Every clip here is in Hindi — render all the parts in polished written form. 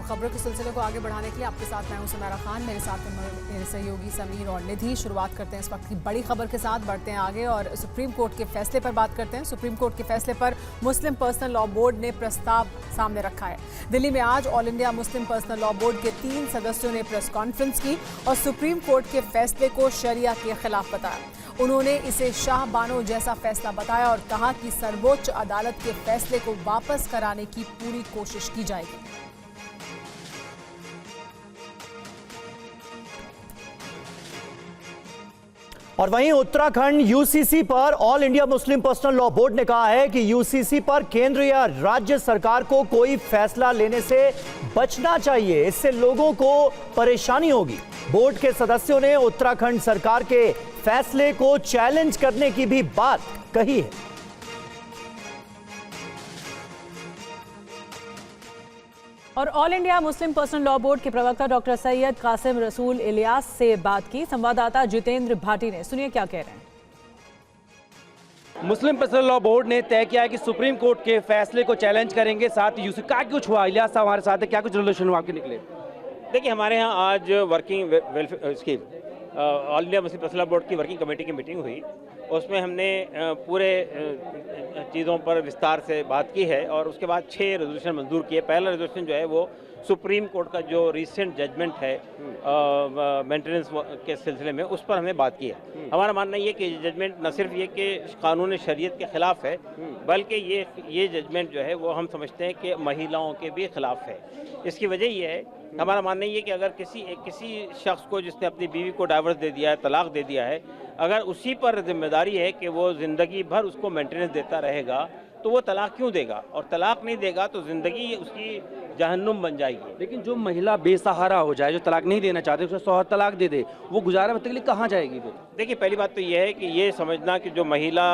खबरों के सिलसिले को आगे बढ़ाने के लिए आपके साथ मैं हूं सुमेरा खान, मेरे साथ मेरे सहयोगी समीर और निधि। शुरुआत करते हैं इस वक्त की बड़ी खबर के साथ, बढ़ते हैं आगे और सुप्रीम कोर्ट के फैसले पर बात करते हैं। सुप्रीम कोर्ट के फैसले पर मुस्लिम पर्सनल लॉ बोर्ड ने प्रस्ताव सामने रखा है। दिल्ली में आज all India Muslim personal law board के 3 सदस्यों ने प्रेस कॉन्फ्रेंस की और सुप्रीम कोर्ट के फैसले को शरिया के खिलाफ बताया। उन्होंने इसे शाह बानो जैसा फैसला बताया और कहा कि सर्वोच्च अदालत के फैसले को वापस कराने की पूरी कोशिश की जाएगी। और वहीं उत्तराखंड यूसीसी पर all India Muslim personal law board ने कहा है कि यूसीसी पर केंद्र या राज्य सरकार को कोई फैसला लेने से बचना चाहिए, इससे लोगों को परेशानी होगी। बोर्ड के सदस्यों ने उत्तराखंड सरकार के फैसले को चैलेंज करने की भी बात कही है। और all India Muslim personal law board के प्रवक्ता डॉक्टर सैयद कासिम रसूल इलियास से बात की संवाददाता जितेंद्र भाटी ने। सुनिए क्या कह रहे हैं। मुस्लिम पर्सनल लॉ बोर्ड ने तय किया है कि सुप्रीम कोर्ट के फैसले को चैलेंज करेंगे। साथ ही क्या कुछ हुआ, इलियास साहब हमारे साथ है, क्या कुछ रेजोल्यूशन हुआ आपके निकले? देखिए, हमारे यहाँ आज वर्किंग वेलफेयर इसकी all India Muslim personal law board की वर्किंग कमेटी की मीटिंग हुई। उसमें हमने पूरे चीज़ों पर विस्तार से बात की है और उसके बाद 6 रेजोल्यूशन मंजूर किए। पहला रेजोल्यूशन जो है वो सुप्रीम कोर्ट का जो रिसेंट जजमेंट है मेंटेनेंस के सिलसिले में, उस पर हमें बात की है। हमारा मानना ये कि जजमेंट न सिर्फ ये कि कानून शरीयत के ख़िलाफ़ है, बल्कि ये जजमेंट जो है वो हम समझते हैं कि महिलाओं के भी ख़िलाफ़ है। इसकी वजह ये है, हमारा मानना ये कि अगर किसी शख्स को जिसने अपनी बीवी को डाइवर्स दे दिया है, तलाक दे दिया है, अगर उसी पर जिम्मेदारी है कि वो ज़िंदगी भर उसको मेंटेनेंस देता रहेगा, तो वो तलाक क्यों देगा? और तलाक नहीं देगा तो ज़िंदगी उसकी जहन्नुम बन जाएगी। लेकिन जो महिला बेसहारा हो जाए, जो तलाक नहीं देना चाहते, उसे शौहर तलाक दे दे, वो गुजारा बत्ते के लिए कहाँ जाएगी वो? देखिए, पहली बात तो ये है कि ये समझना कि जो महिला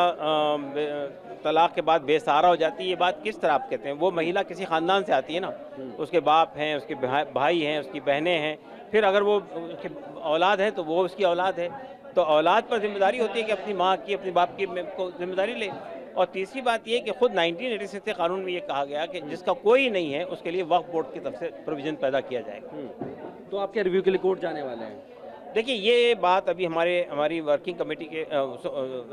तलाक के बाद बेसहारा हो जाती है, ये बात किस तरह आप कहते हैं? वो महिला किसी ख़ानदान से आती है ना, उसके बाप हैं, उसके भाई हैं, उसकी बहनें हैं, फिर अगर वो उसकी औलाद है तो वो उसकी औलाद है, तो औलाद पर जिम्मेदारी होती है कि अपनी माँ की, अपने बाप की को जिम्मेदारी ले। और तीसरी बात ये कि खुद 1986 के कानून में ये कहा गया कि जिसका कोई नहीं है उसके लिए वक्फ बोर्ड की तरफ से प्रोविजन पैदा किया जाएगा। तो आपके रिव्यू के लिए कोर्ट जाने वाले हैं? देखिए, ये बात अभी हमारी वर्किंग कमेटी के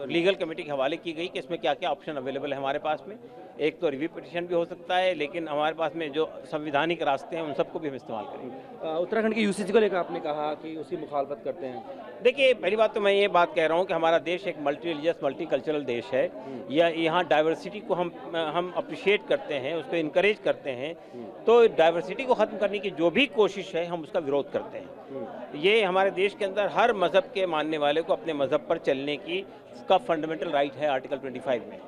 लीगल कमेटी के हवाले की गई कि इसमें क्या क्या ऑप्शन अवेलेबल है हमारे पास में। एक तो रिव्यू पिटीशन भी हो सकता है, लेकिन हमारे पास में जो संवैधानिक रास्ते हैं उन सबको भी हम इस्तेमाल करेंगे। उत्तराखंड की यूसीसी को लेकर आपने कहा कि उसी मुखालफत करते हैं। देखिए, पहली बात तो मैं ये बात कह रहा हूँ कि हमारा देश एक मल्टी रिलीजियस मल्टी कल्चरल देश है। यहाँ डाइवर्सिटी को हम अप्रिशिएट करते हैं, उसको इनकरेज करते हैं। तो डाइवर्सिटी को ख़त्म करने की जो भी कोशिश है हम उसका विरोध करते हैं। ये हमारे देश के अंदर हर मज़हब के मानने वाले को अपने मज़हब पर चलने की का फंडामेंटल राइट है आर्टिकल 25 में।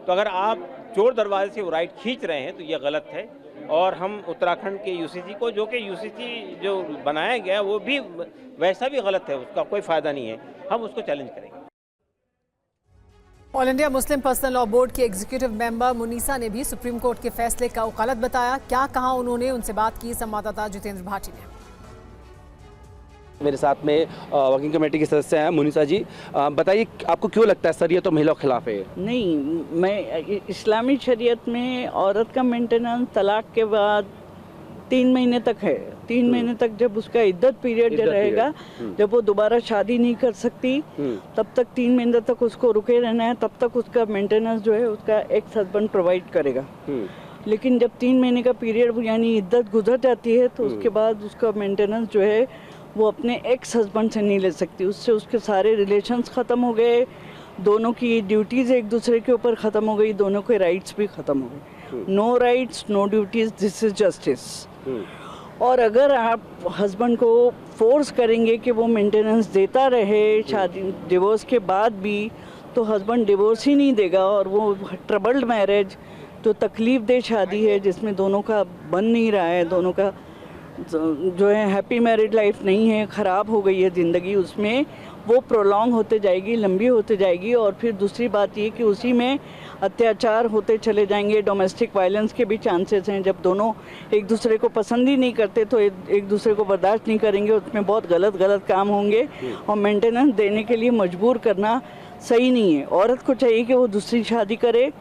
तो अगर आप चोर दरवाजे से वो राइट खींच रहे हैं तो ये गलत है। और हम उत्तराखंड के यूसीसी को, जो कि यूसीसी जो बनाया गया वो भी वैसा भी गलत है, उसका कोई फ़ायदा नहीं है, हम उसको चैलेंज करेंगे। All India Muslim personal law board के एग्जीक्यूटिव मेंबर मुनीसा ने भी सुप्रीम कोर्ट के फैसले का गलत बताया। क्या कहा उन्होंने, उनसे बात की संवाददाता जितेंद्र भाटी ने। मेरे साथ में वर्किंग कमेटी के सदस्य हैं मुनीसा जी। बताइए, आपको क्यों लगता है शरीयत और महिलाओं के खिलाफ है? नहीं, मैं इस्लामी शरीयत में औरत का मेंटेनेंस तलाक के बाद 3 महीने तक है। 3 महीने तक जब उसका इद्दत पीरियड रहेगा, जब वो दोबारा शादी नहीं कर सकती, तब तक 3 महीने तक उसको रुके रहना है। तब तक उसका मेंटेनेंस जो है उसका एक्स हस्बैंड प्रोवाइड करेगा। लेकिन जब 3 महीने का पीरियड यानी इद्दत गुजर जाती है तो उसके बाद उसका मेंटेनेंस जो है वो अपने एक्स हस्बैंड से नहीं ले सकती। उससे उसके सारे रिलेशंस ख़त्म हो गए, दोनों की ड्यूटीज़ एक दूसरे के ऊपर ख़त्म हो गई, दोनों के राइट्स भी ख़त्म हो गए। No rights, no duties, this is justice. और अगर आप हस्बैंड को फोर्स करेंगे कि वो मेंटेनेंस देता रहे शादी डिवोर्स के बाद भी, तो हस्बैंड डिवोर्स ही नहीं देगा। और वो ट्रबल्ड मैरिज, जो तकलीफ़ दे शादी है, जिसमें दोनों का बन नहीं रहा है, दोनों का जो है हैप्पी मैरिड लाइफ नहीं है, ख़राब हो गई है ज़िंदगी, उसमें वो प्रोलॉन्ग होते जाएगी, लंबी होते जाएगी। और फिर दूसरी बात ये कि उसी में अत्याचार होते चले जाएंगे, डोमेस्टिक वायलेंस के भी चांसेस हैं। जब दोनों एक दूसरे को पसंद ही नहीं करते तो एक दूसरे को बर्दाश्त नहीं करेंगे, उसमें बहुत गलत काम होंगे। और मेंटेनेंस देने के लिए मजबूर करना सही नहीं है। औरत को चाहिए कि वो दूसरी शादी करे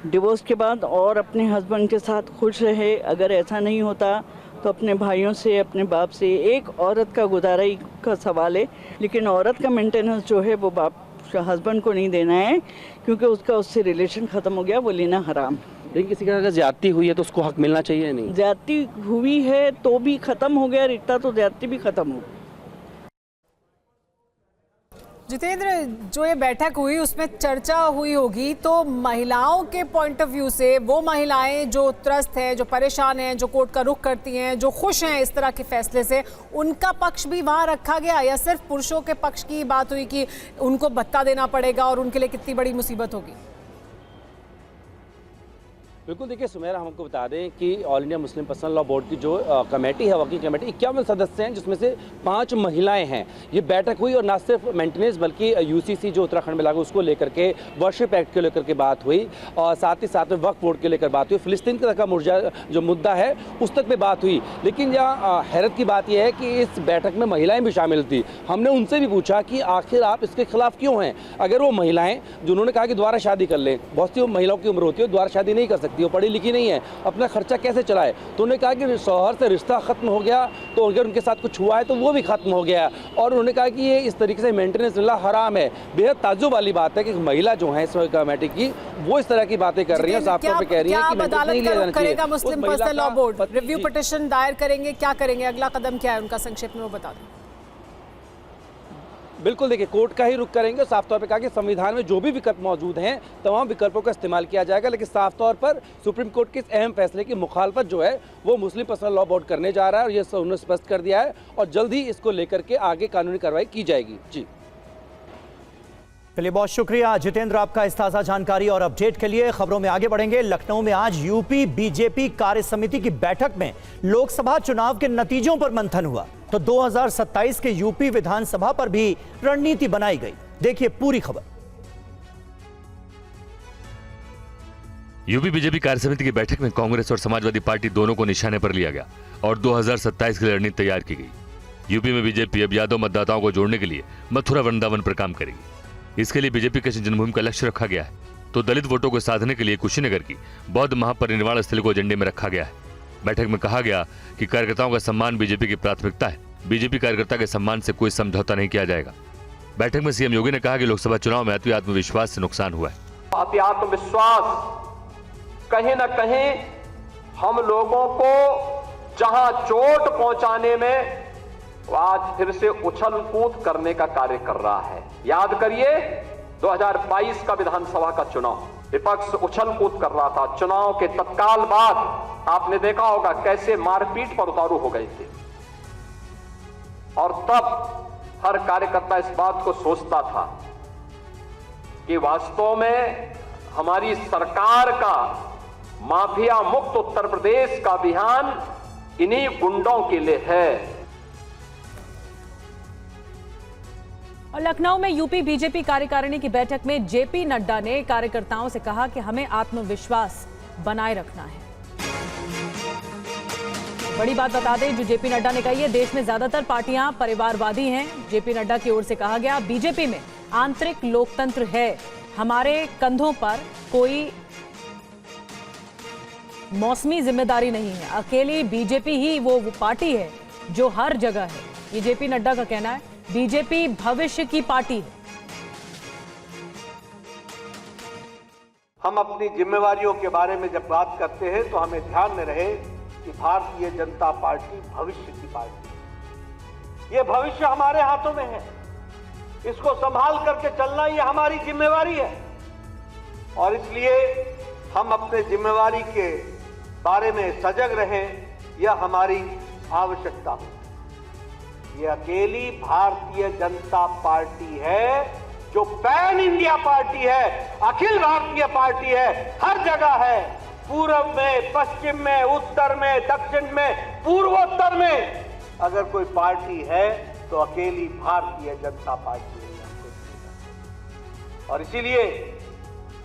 डिवोर्स के बाद और अपने हस्बैंड के साथ खुश रहे। अगर ऐसा नहीं होता तो अपने भाइयों से, अपने बाप से, एक औरत का गुजारा ही का सवाल है, लेकिन औरत का मेंटेनेंस जो है वो बाप हस्बैंड को नहीं देना है, क्योंकि उसका उससे रिलेशन ख़त्म हो गया, वो लेना हराम। लेकिन किसी का अगर ज्यादती हुई है तो उसको हक मिलना चाहिए नहीं? ज्यादती हुई है तो भी ख़त्म हो गया रिश्ता, तो ज्यादती भी ख़त्म हो गई। जितेंद्र, जो ये बैठक हुई उसमें चर्चा हुई होगी, तो महिलाओं के पॉइंट ऑफ व्यू से वो महिलाएं जो त्रस्त हैं, जो परेशान हैं, जो कोर्ट का रुख करती हैं, जो खुश हैं इस तरह के फैसले से, उनका पक्ष भी वहां रखा गया या सिर्फ पुरुषों के पक्ष की बात हुई कि उनको भत्ता देना पड़ेगा और उनके लिए कितनी बड़ी मुसीबत होगी? बिल्कुल, देखिए सुमेरा, हमको बता दें कि all India Muslim personal law board की जो कमेटी है, वर्किंग कमेटी, 51 सदस्य हैं, जिसमें से 5 महिलाएं हैं। ये बैठक हुई और ना सिर्फ मेंटेनेंस बल्कि यूसीसी जो उत्तराखंड में लागू उसको लेकर के, वर्शिप एक्ट को लेकर के बात हुई और साथ ही साथ में वक्फ बोर्ड के लेकर बात हुई, फिलिस्तीन का जो मुद्दा है उस तक में बात हुई। लेकिन यहाँ हैरत की बात यह है कि इस बैठक में महिलाएं भी शामिल थी। हमने उनसे भी पूछा कि आखिर आप इसके खिलाफ क्यों हैं? अगर वो महिलाएं जिन्होंने कहा कि दोबारा शादी कर लें, बहुत सी महिलाओं की उम्र होती है, दोबारा शादी नहीं कर सकती, वो पढ़ी लिखी नहीं है, अपना खर्चा कैसे चलाए, तो उन्होंने कहा कि शौहर से रिश्ता खत्म हो गया, तो अगर उनके साथ कुछ हुआ है तो वो भी खत्म हो गया। और उन्होंने कहा कि ये इस तरीके से मेंटेनेंस मिलना हराम है। बेहद ताज्जुब वाली बात है कि महिला जो है इस कमेटी की, वो इस तरह की बातें कर रही है, साफ तौर पे कह रही है कि अदालत नहीं लिया जाना चाहिए। करेगा Muslim personal law board, review petition दायर करेंगे, क्या करेंगे, अगला कदम क्या है उनका, संक्षेप में वो बता दें। बिल्कुल, देखिए कोर्ट का ही रुख करेंगे। साफ तौर पे कहा कि संविधान में जो भी विकल्प मौजूद हैं तमाम विकल्पों का इस्तेमाल किया जाएगा, लेकिन साफ तौर पर सुप्रीम कोर्ट के इस अहम फैसले की मुखालफत जो है वो मुस्लिम पर्सनल लॉ बोर्ड करने जा रहा है और ये उन्होंने स्पष्ट कर दिया है और जल्द ही इसको लेकर के आगे कानूनी कार्रवाई की जाएगी। जी चलिए, बहुत शुक्रिया जितेंद्र आपका इस ताज़ा जानकारी और अपडेट के लिए। खबरों में आगे बढ़ेंगे। लखनऊ में आज यूपी बीजेपी कार्य समिति की बैठक में लोकसभा चुनाव के नतीजों पर मंथन हुआ, तो 2027 के यूपी विधानसभा पर भी रणनीति बनाई गई। देखिए पूरी खबर। यूपी बीजेपी कार्य समिति की बैठक में कांग्रेस और समाजवादी पार्टी दोनों को निशाने पर लिया गया और 2027 के लिए रणनीति तैयार की गई। यूपी में बीजेपी अब यादव मतदाताओं को जोड़ने के लिए मथुरा वृंदावन पर काम करेगी। इसके लिए बीजेपी कृष्ण जन्मभूमि का लक्ष्य रखा गया है, तो दलित वोटों को साधने के लिए कुशीनगर की बौद्ध महापरिनिर्वाण स्थल को एजेंडे में रखा गया है। बैठक में कहा गया कि कार्यकर्ताओं का सम्मान बीजेपी की प्राथमिकता है। बीजेपी कार्यकर्ता के सम्मान से कोई समझौता नहीं किया जाएगा। बैठक में सीएम योगी ने कहा कि लोकसभा चुनाव में अति आत्मविश्वास से नुकसान हुआ है। अति आत्मविश्वास कहीं न कहीं हम लोगों को जहां चोट पहुंचाने में आज फिर से उछल कूद करने का कार्य कर रहा है। याद करिए 2022 का विधानसभा का चुनाव, विपक्ष उछल कूद कर रहा था। चुनाव के तत्काल बाद आपने देखा होगा कैसे मारपीट पर उतारू हो गए थे, और तब हर कार्यकर्ता इस बात को सोचता था कि वास्तव में हमारी सरकार का माफिया मुक्त उत्तर प्रदेश का अभियान इन्हीं गुंडों के लिए है। और लखनऊ में यूपी बीजेपी कार्यकारिणी की बैठक में जेपी नड्डा ने कार्यकर्ताओं से कहा कि हमें आत्मविश्वास बनाए रखना है। बड़ी बात बता दें जो जेपी नड्डा ने कही है, देश में ज्यादातर पार्टियां परिवारवादी हैं। जेपी नड्डा की ओर से कहा गया, बीजेपी में आंतरिक लोकतंत्र है, हमारे कंधों पर कोई मौसमी जिम्मेदारी नहीं है। अकेली बीजेपी ही वो पार्टी है जो हर जगह है, ये जेपी नड्डा का कहना है। बीजेपी भविष्य की पार्टी है। हम अपनी जिम्मेवारियों के बारे में जब बात करते हैं तो हमें ध्यान में रहे कि भारतीय जनता पार्टी भविष्य की पार्टी है। ये भविष्य हमारे हाथों में है, इसको संभाल करके चलना ये हमारी जिम्मेवारी है, और इसलिए हम अपने जिम्मेवारी के बारे में सजग रहें, यह हमारी आवश्यकता है। ये अकेली भारतीय जनता पार्टी है जो पैन इंडिया पार्टी है, अखिल भारतीय पार्टी है, हर जगह है, पूर्व में, पश्चिम में, उत्तर में, दक्षिण में, पूर्वोत्तर में। अगर कोई पार्टी है तो अकेली भारतीय जनता पार्टी है। और इसीलिए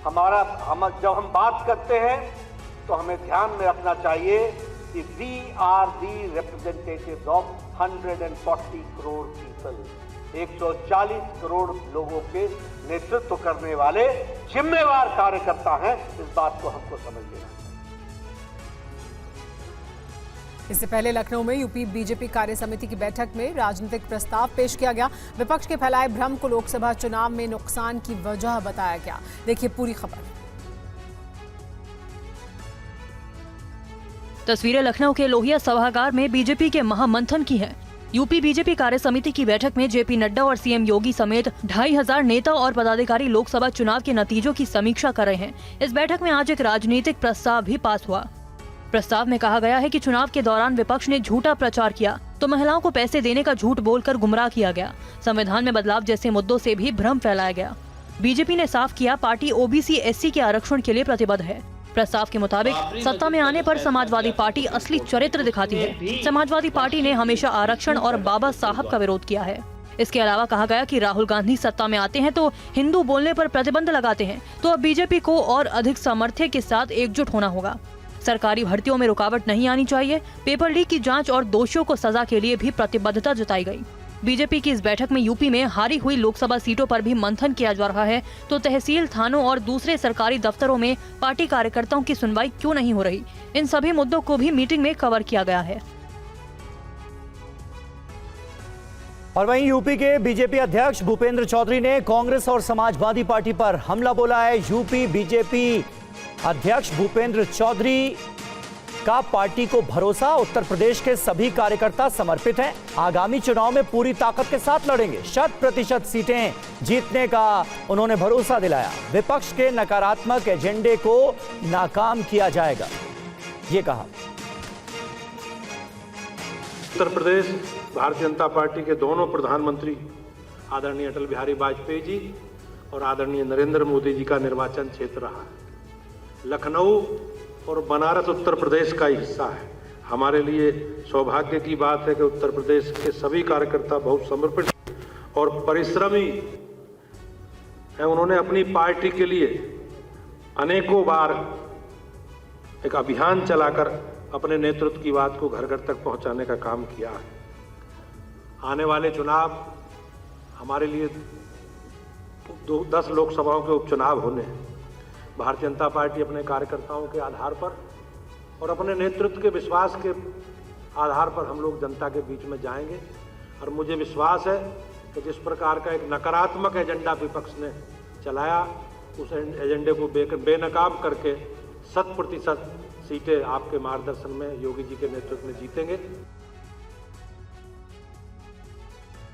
जब हम बात करते हैं तो हमें ध्यान में रखना चाहिए कि we are the representatives of 140 crore people, 140 crore लोगों के नेतृत्व करने वाले जिम्मेवार कार्यकर्ता हैं। इस बात को हमको समझ लेना चाहिए। इससे पहले लखनऊ में यूपी बीजेपी कार्य समिति की बैठक में राजनीतिक प्रस्ताव पेश किया गया। विपक्ष के फैलाए भ्रम को लोकसभा चुनाव में नुकसान की वजह बताया गया। देखिए पूरी खबर। तस्वीरें लखनऊ के लोहिया सभागार में बीजेपी के महामंथन की हैं। यूपी बीजेपी कार्य समिति की बैठक में जेपी नड्डा और सीएम योगी समेत 2500 नेता और पदाधिकारी लोकसभा चुनाव के नतीजों की समीक्षा कर रहे हैं। इस बैठक में आज एक राजनीतिक प्रस्ताव भी पास हुआ। प्रस्ताव में कहा गया है कि चुनाव के दौरान विपक्ष ने झूठा प्रचार किया तो महिलाओं को पैसे देने का झूठ बोलकर गुमराह किया गया। संविधान में बदलाव जैसे मुद्दों से भी भ्रम फैलाया गया। बीजेपी ने साफ किया पार्टी ओबीसी एससी के आरक्षण के लिए प्रतिबद्ध है। प्रस्ताव के मुताबिक सत्ता में आने पर समाजवादी पार्टी असली चरित्र दिखाती है। समाजवादी पार्टी ने हमेशा आरक्षण और बाबा साहब का विरोध किया है। इसके अलावा कहा गया कि राहुल गांधी सत्ता में आते हैं तो हिंदू बोलने पर प्रतिबंध लगाते हैं, तो अब बीजेपी को और अधिक सामर्थ्य के साथ एकजुट होना होगा। सरकारी भर्तियों में रुकावट नहीं आनी चाहिए। पेपर लीक की जांच और दोषियों को सजा के लिए भी प्रतिबद्धता जताई गई। बीजेपी की इस बैठक में यूपी में हारी हुई लोकसभा सीटों पर भी मंथन किया जा रहा है, तो तहसील, थानों और दूसरे सरकारी दफ्तरों में पार्टी कार्यकर्ताओं की सुनवाई क्यों नहीं हो रही, इन सभी मुद्दों को भी मीटिंग में कवर किया गया है। और वहीं यूपी के बीजेपी अध्यक्ष भूपेंद्र चौधरी ने कांग्रेस और समाजवादी पार्टी पर हमला बोला है। यूपी बीजेपी अध्यक्ष भूपेंद्र चौधरी का पार्टी को भरोसा, उत्तर प्रदेश के सभी कार्यकर्ता समर्पित हैं। आगामी चुनाव में पूरी ताकत के साथ लड़ेंगे, 100% सीटें जीतने का उन्होंने भरोसा दिलाया। विपक्ष के नकारात्मक एजेंडे को नाकाम किया जाएगा, ये कहा। उत्तर प्रदेश भारतीय जनता पार्टी के दोनों प्रधानमंत्री आदरणीय अटल बिहारी वाजपेयी जी और आदरणीय नरेंद्र मोदी जी का निर्वाचन क्षेत्र रहा है। लखनऊ और बनारस उत्तर प्रदेश का ही हिस्सा है। हमारे लिए सौभाग्य की बात है कि उत्तर प्रदेश के सभी कार्यकर्ता बहुत समर्पित और परिश्रमी हैं। उन्होंने अपनी पार्टी के लिए अनेकों बार एक अभियान चलाकर अपने नेतृत्व की बात को घर घर तक पहुंचाने का काम किया है। आने वाले चुनाव हमारे लिए 10 लोकसभाओं के उपचुनाव होने हैं। भारतीय जनता पार्टी अपने कार्यकर्ताओं के आधार पर और अपने नेतृत्व के विश्वास के आधार पर हम लोग जनता के बीच में जाएंगे। और मुझे विश्वास है कि जिस प्रकार का एक नकारात्मक एजेंडा विपक्ष ने चलाया, उस एजेंडे को बेनकाब करके 100% सीटें आपके मार्गदर्शन में योगी जी के नेतृत्व में जीतेंगे।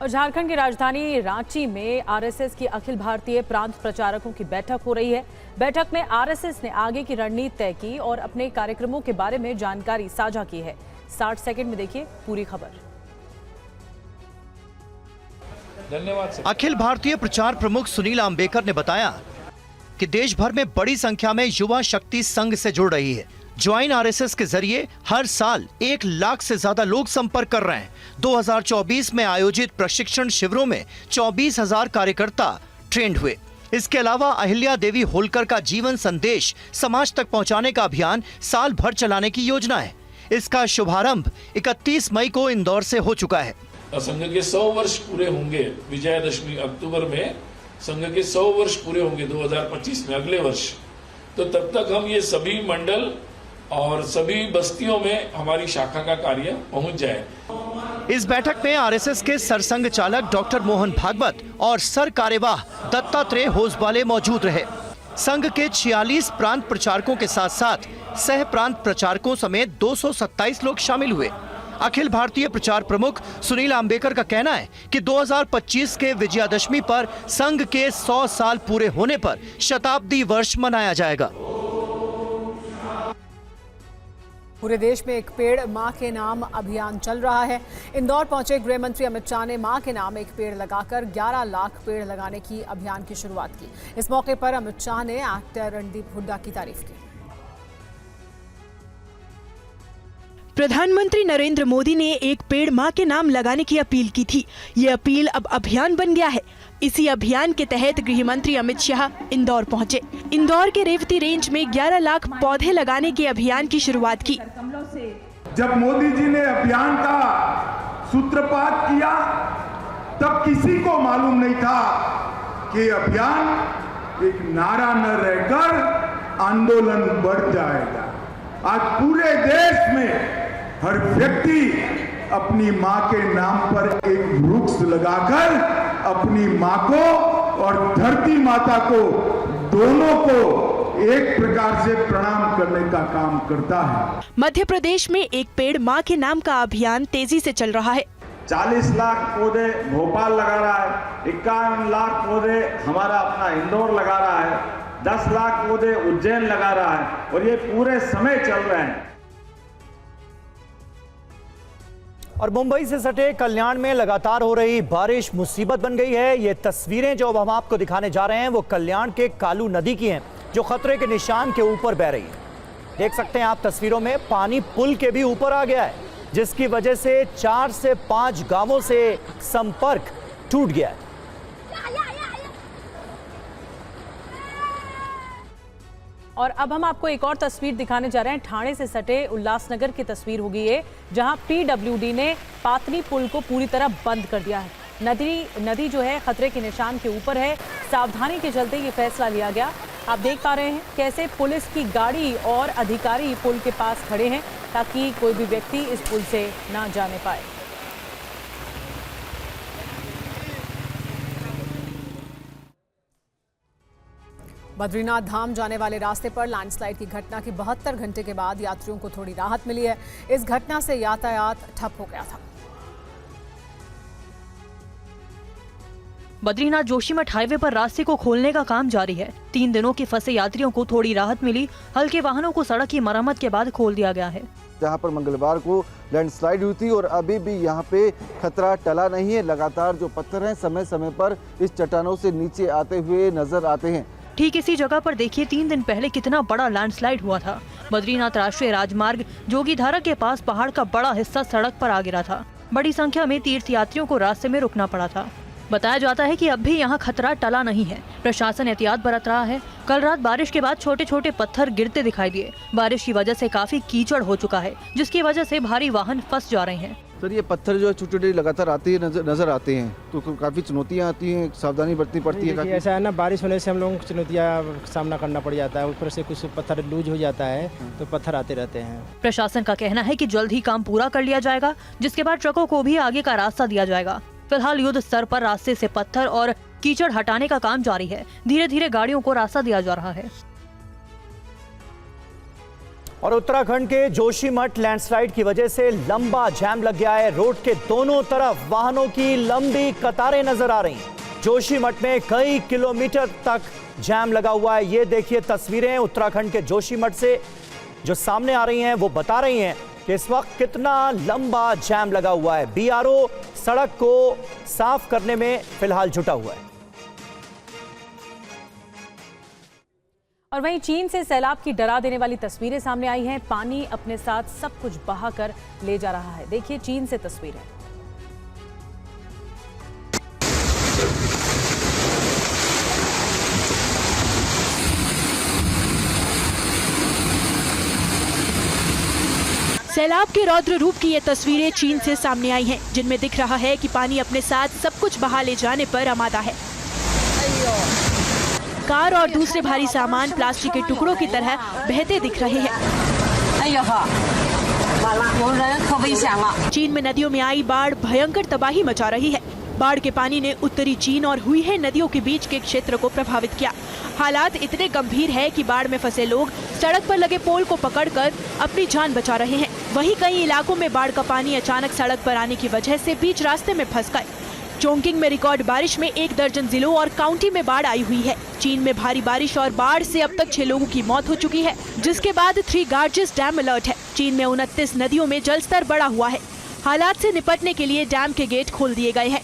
और झारखंड की राजधानी रांची में आरएसएस की अखिल भारतीय प्रांत प्रचारकों की बैठक हो रही है। बैठक में आरएसएस ने आगे की रणनीति तय की और अपने कार्यक्रमों के बारे में जानकारी साझा की है। 60 सेकंड में देखिए पूरी खबर। धन्यवाद। अखिल भारतीय प्रचार प्रमुख सुनील आम्बेकर ने बताया कि देश भर में बड़ी संख्या में युवा शक्ति संघ से जुड़ रही है। ज्वाइन आरएसएस के जरिए हर साल 1 लाख से ज्यादा लोग संपर्क कर रहे हैं। 2024 में आयोजित प्रशिक्षण शिविरों में 24,000 कार्यकर्ता ट्रेंड हुए। इसके अलावा अहिल्या देवी होलकर का जीवन संदेश समाज तक पहुंचाने का अभियान साल भर चलाने की योजना है। इसका शुभारंभ 31 मई को इंदौर से हो चुका है। संघ के 100 वर्ष पूरे होंगे। विजयादशमी अक्टूबर में संघ के 100 वर्ष पूरे होंगे 2025 में, अगले वर्ष। तो तब तक हम ये सभी मंडल और सभी बस्तियों में हमारी शाखा का कार्य पहुंच जाए। इस बैठक में आरएसएस के सरसंघ चालक डॉक्टर मोहन भागवत और सर कार्यवाह दत्तात्रेय होसबाले मौजूद रहे। संघ के 46 प्रांत प्रचारकों के साथ साथ सह प्रांत प्रचारकों समेत 227 लोग शामिल हुए। अखिल भारतीय प्रचार प्रमुख सुनील आम्बेकर का कहना है कि 2025 के विजयादशमी पर संघ के 100 साल पूरे होने पर शताब्दी वर्ष मनाया जाएगा। पूरे देश में एक पेड़ मां के नाम अभियान चल रहा है। इंदौर पहुंचे गृह मंत्री अमित शाह ने मां के नाम एक पेड़ लगाकर 11 लाख पेड़ लगाने की अभियान की शुरुआत की। इस मौके पर अमित शाह ने एक्टर रणदीप हुड्डा की तारीफ की। प्रधानमंत्री नरेंद्र मोदी ने एक पेड़ मां के नाम लगाने की अपील की थी। ये अपील अब अभियान बन गया है। इसी अभियान के तहत गृह मंत्री अमित शाह इंदौर पहुंचे। इंदौर के रेवती रेंज में 11 लाख पौधे लगाने के अभियान की शुरुआत की। जब मोदी जी ने अभियान का सूत्रपात किया तब किसी को मालूम नहीं था कि अभियान एक नारा न रहकर आंदोलन बढ़ जाएगा। आज पूरे देश में हर व्यक्ति अपनी माँ के नाम पर एक वृक्ष लगाकर अपनी माँ को और धरती माता को दोनों को एक प्रकार से प्रणाम करने का काम करता है। मध्य प्रदेश में एक पेड़ माँ के नाम का अभियान तेजी से चल रहा है। 40 लाख पौधे भोपाल लगा रहा है, 51 लाख पौधे हमारा अपना इंदौर लगा रहा है, 10 लाख पौधे उज्जैन लगा रहा है और ये पूरे समय चल रहे हैं। और मुंबई से सटे कल्याण में लगातार हो रही बारिश मुसीबत बन गई है। ये तस्वीरें जो अब हम आपको दिखाने जा रहे हैं वो कल्याण के कालू नदी की हैं, जो खतरे के निशान के ऊपर बह रही है। देख सकते हैं आप तस्वीरों में, पानी पुल के भी ऊपर आ गया है, जिसकी वजह से 4 से 5 गांवों से संपर्क टूट गया है। और अब हम आपको एक और तस्वीर दिखाने जा रहे हैं। ठाणे से सटे उल्लासनगर की तस्वीर होगी ये, जहां पीडब्ल्यूडी ने पातनी पुल को पूरी तरह बंद कर दिया है। नदी जो है खतरे के निशान के ऊपर है। सावधानी के चलते ये फैसला लिया गया। आप देख पा रहे हैं कैसे पुलिस की गाड़ी और अधिकारी पुल के पास खड़े हैं ताकि कोई भी व्यक्ति इस पुल से ना जाने पाए। बद्रीनाथ धाम जाने वाले रास्ते पर लैंडस्लाइड की घटना की 72 घंटे के बाद यात्रियों को थोड़ी राहत मिली है। इस घटना से यातायात ठप हो गया था। बद्रीनाथ जोशीमठ हाईवे पर रास्ते को खोलने का काम जारी है। 3 दिनों के फंसे यात्रियों को थोड़ी राहत मिली। हल्के वाहनों को सड़क की मरम्मत के बाद खोल दिया गया है। जहां पर मंगलवार को लैंडस्लाइड हुई थी और अभी भी यहां पे खतरा टला नहीं है। लगातार जो पत्थर हैं समय समय पर इस चट्टानों से नीचे आते हुए नजर आते हैं। ठीक इसी जगह पर देखिए 3 दिन पहले कितना बड़ा लैंडस्लाइड हुआ था। बद्रीनाथ राष्ट्रीय राजमार्ग जोगीधारा के पास पहाड़ का बड़ा हिस्सा सड़क पर आ गिरा था। बड़ी संख्या में तीर्थयात्रियों को रास्ते में रुकना पड़ा था। बताया जाता है कि अब भी यहाँ खतरा टला नहीं है। प्रशासन एहतियात बरत रहा है। कल रात बारिश के बाद छोटे छोटे पत्थर गिरते दिखाई दिए। बारिश की वजह से काफी कीचड़ हो चुका है, जिसकी वजह से भारी वाहन फंस जा रहे हैं। सर ये पत्थर जो छोटे छोटे लगातार आते हैं नजर आते हैं, तो काफी चुनौतियां आती हैं, सावधानी बरतनी पड़ती है। ऐसा है ना, बारिश होने से हम लोगों को चुनौतियां सामना करना पड़ जाता है। ऊपर से कुछ पत्थर लूज हो जाता है तो पत्थर आते रहते हैं। प्रशासन का कहना है कि जल्द ही काम पूरा कर लिया जाएगा, जिसके बाद ट्रकों को भी आगे का रास्ता दिया जाएगा। फिलहाल युद्ध स्तर पर रास्ते से पत्थर और कीचड़ हटाने का काम जारी है। धीरे धीरे गाड़ियों को रास्ता दिया जा रहा है। और उत्तराखंड के जोशीमठ लैंडस्लाइड की वजह से लंबा जाम लग गया है। रोड के दोनों तरफ वाहनों की लंबी कतारें नजर आ रही हैं। जोशीमठ में कई किलोमीटर तक जाम लगा हुआ है। ये देखिए तस्वीरें उत्तराखंड के जोशीमठ से जो सामने आ रही हैं, वो बता रही हैं कि इस वक्त कितना लंबा जाम लगा हुआ है। बीआरओ सड़क को साफ करने में फिलहाल जुटा हुआ है। और वहीं चीन से सैलाब की डरा देने वाली तस्वीरें सामने आई हैं। पानी अपने साथ सब कुछ बहाकर ले जा रहा है। देखिए चीन से तस्वीरें। सैलाब के रौद्र रूप की ये तस्वीरें चीन से सामने आई हैं, जिनमें दिख रहा है कि पानी अपने साथ सब कुछ बहा ले जाने पर आमादा है। कार और दूसरे भारी सामान प्लास्टिक के टुकड़ों की तरह बहते दिख रहे हैं। चीन में नदियों में आई बाढ़ भयंकर तबाही मचा रही है। बाढ़ के पानी ने उत्तरी चीन और हुईहे नदियों के बीच के क्षेत्र को प्रभावित किया। हालात इतने गंभीर है कि बाढ़ में फंसे लोग सड़क पर लगे पोल को पकड़कर अपनी जान बचा रहे हैं। वहीं कई इलाकों में बाढ़ का पानी अचानक सड़क पर आने की वजह से बीच रास्ते में फंस गए। चोंगकिंग में रिकॉर्ड बारिश में 1 दर्जन जिलों और काउंटी में बाढ़ आई हुई है। चीन में भारी बारिश और बाढ़ से अब तक 6 लोगों की मौत हो चुकी है, जिसके बाद 3 गार्जेस डैम अलर्ट है। चीन में 29 नदियों में जलस्तर बढ़ा हुआ है। हालात से निपटने के लिए डैम के गेट खोल दिए गए हैं।